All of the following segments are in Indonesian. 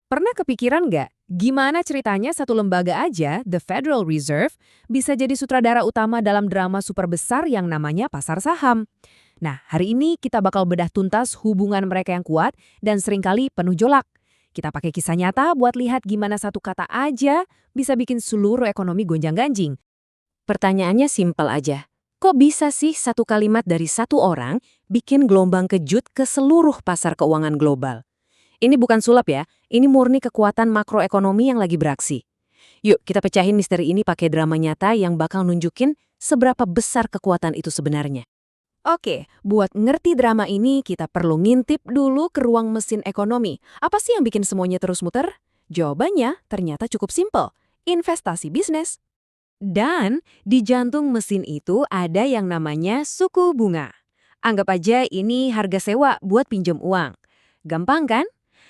Pernah kepikiran nggak, gimana ceritanya satu lembaga aja, The Federal Reserve, bisa jadi sutradara utama dalam drama super besar yang namanya pasar saham? Nah, hari ini kita bakal bedah tuntas hubungan mereka yang kuat dan seringkali penuh jolak. Kita pakai kisah nyata buat lihat gimana satu kata aja bisa bikin seluruh ekonomi gonjang-ganjing. Pertanyaannya simpel aja. Kok bisa sih satu kalimat dari satu orang bikin gelombang kejut ke seluruh pasar keuangan global? Ini bukan sulap ya, ini murni kekuatan makroekonomi yang lagi beraksi. Yuk kita pecahin misteri ini pakai drama nyata yang bakal nunjukin seberapa besar kekuatan itu sebenarnya. Oke, buat ngerti drama ini kita perlu ngintip dulu ke ruang mesin ekonomi. Apa sih yang bikin semuanya terus muter? Jawabannya ternyata cukup simpel, investasi bisnis. Dan di jantung mesin itu ada yang namanya suku bunga. Anggap aja ini harga sewa buat pinjam uang. Gampang kan?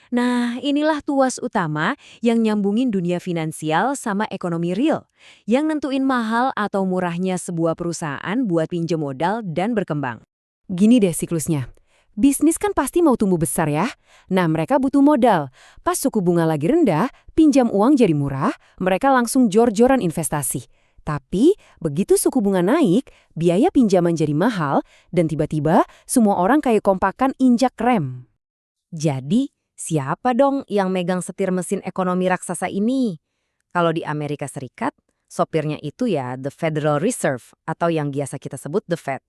Nah, inilah tuas utama yang nyambungin dunia finansial sama ekonomi real, yang nentuin mahal atau murahnya sebuah perusahaan buat pinjam modal dan berkembang. Gini deh siklusnya. Bisnis kan pasti mau tumbuh besar ya. Nah, mereka butuh modal. Pas suku bunga lagi rendah, pinjam uang jadi murah, mereka langsung jor-joran investasi. Tapi, begitu suku bunga naik, biaya pinjaman jadi mahal, dan tiba-tiba semua orang kayak kompakan injak rem. Jadi, siapa dong yang megang setir mesin ekonomi raksasa ini? Kalau di Amerika Serikat, sopirnya itu ya The Federal Reserve atau yang biasa kita sebut The Fed.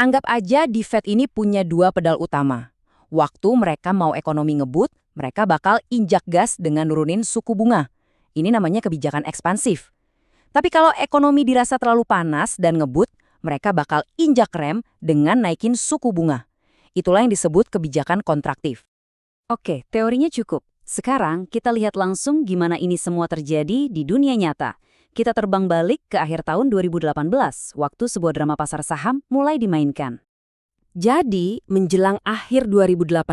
Anggap aja di Fed ini punya dua pedal utama. Waktu mereka mau ekonomi ngebut, mereka bakal injak gas dengan nurunin suku bunga. Ini namanya kebijakan ekspansif. Tapi kalau ekonomi dirasa terlalu panas dan ngebut, mereka bakal injak rem dengan naikin suku bunga. Itulah yang disebut kebijakan kontraktif. Oke, teorinya cukup. Sekarang kita lihat langsung gimana ini semua terjadi di dunia nyata. Kita terbang balik ke akhir tahun 2018, waktu sebuah drama pasar saham mulai dimainkan. Jadi, menjelang akhir 2018,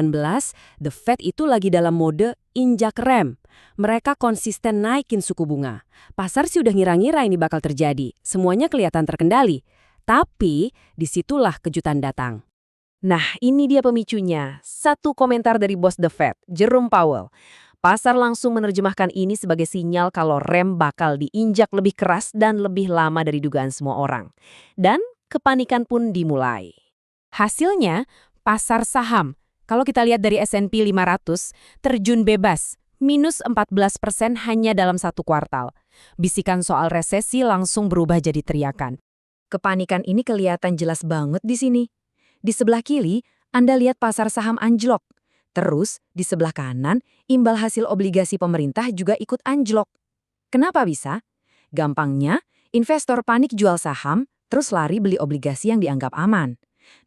The Fed itu lagi dalam mode injak rem. Mereka konsisten naikin suku bunga. Pasar sih udah ngira-ngira ini bakal terjadi. Semuanya kelihatan terkendali. Tapi, disitulah kejutan datang. Nah, ini dia pemicunya. Satu komentar dari bos The Fed, Jerome Powell. Pasar langsung menerjemahkan ini sebagai sinyal kalau rem bakal diinjak lebih keras dan lebih lama dari dugaan semua orang. Dan kepanikan pun dimulai. Hasilnya, pasar saham, kalau kita lihat dari S&P 500, terjun bebas, minus 14% hanya dalam satu kuartal. Bisikan soal resesi langsung berubah jadi teriakan. Kepanikan ini kelihatan jelas banget di sini. Di sebelah kiri, Anda lihat pasar saham anjlok. Terus, di sebelah kanan, imbal hasil obligasi pemerintah juga ikut anjlok. Kenapa bisa? Gampangnya, investor panik jual saham, terus lari beli obligasi yang dianggap aman.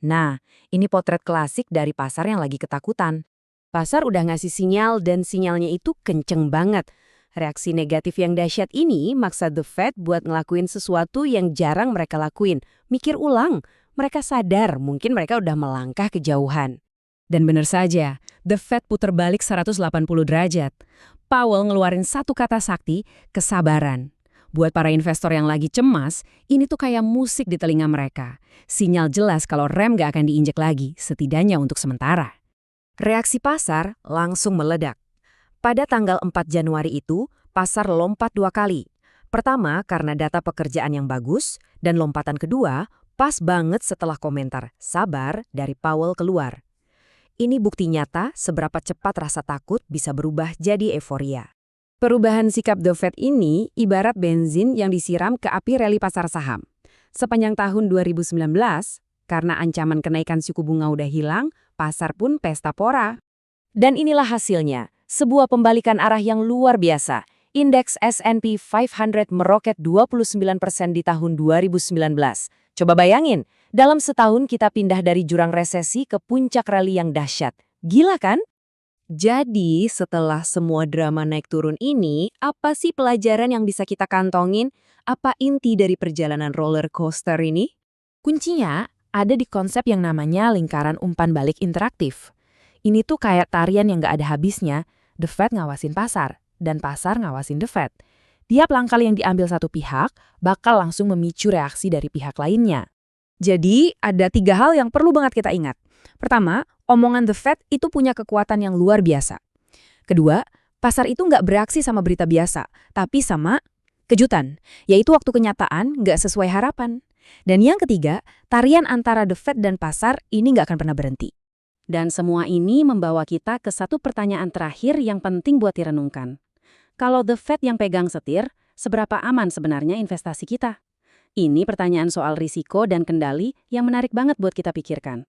Nah, ini potret klasik dari pasar yang lagi ketakutan. Pasar udah ngasih sinyal dan sinyalnya itu kenceng banget. Reaksi negatif yang dahsyat ini maksa The Fed buat ngelakuin sesuatu yang jarang mereka lakuin. Mikir ulang. Mereka sadar mungkin mereka udah melangkah kejauhan. Dan benar saja, The Fed puter balik 180 derajat. Powell ngeluarin satu kata sakti, kesabaran. Buat para investor yang lagi cemas, ini tuh kayak musik di telinga mereka. Sinyal jelas kalau rem gak akan diinjek lagi, setidaknya untuk sementara. Reaksi pasar langsung meledak. Pada tanggal 4 Januari itu, pasar lompat dua kali. Pertama, karena data pekerjaan yang bagus, dan lompatan kedua, pas banget setelah komentar "sabar" dari Powell keluar. Ini bukti nyata seberapa cepat rasa takut bisa berubah jadi euforia. Perubahan sikap The Fed ini ibarat bensin yang disiram ke api rally pasar saham. Sepanjang tahun 2019, karena ancaman kenaikan suku bunga udah hilang, pasar pun pesta pora. Dan inilah hasilnya, sebuah pembalikan arah yang luar biasa. Indeks S&P 500 meroket 29% di tahun 2019. Coba bayangin, dalam setahun kita pindah dari jurang resesi ke puncak rally yang dahsyat. Gila kan? Jadi, setelah semua drama naik turun ini, apa sih pelajaran yang bisa kita kantongin? Apa inti dari perjalanan roller coaster ini? Kuncinya ada di konsep yang namanya lingkaran umpan balik interaktif. Ini tuh kayak tarian yang gak ada habisnya. The Fed ngawasin pasar, dan pasar ngawasin The Fed. Tiap langkah yang diambil satu pihak bakal langsung memicu reaksi dari pihak lainnya. Jadi, ada 3 hal yang perlu banget kita ingat. Pertama, omongan The Fed itu punya kekuatan yang luar biasa. Kedua, Pasar itu nggak bereaksi sama berita biasa, tapi sama kejutan, yaitu waktu kenyataan nggak sesuai harapan. Dan yang ketiga, tarian antara The Fed dan pasar ini nggak akan pernah berhenti. Dan semua ini membawa kita ke satu pertanyaan terakhir yang penting buat direnungkan. Kalau The Fed yang pegang setir, seberapa aman sebenarnya investasi kita? Ini pertanyaan soal risiko dan kendali yang menarik banget buat kita pikirkan.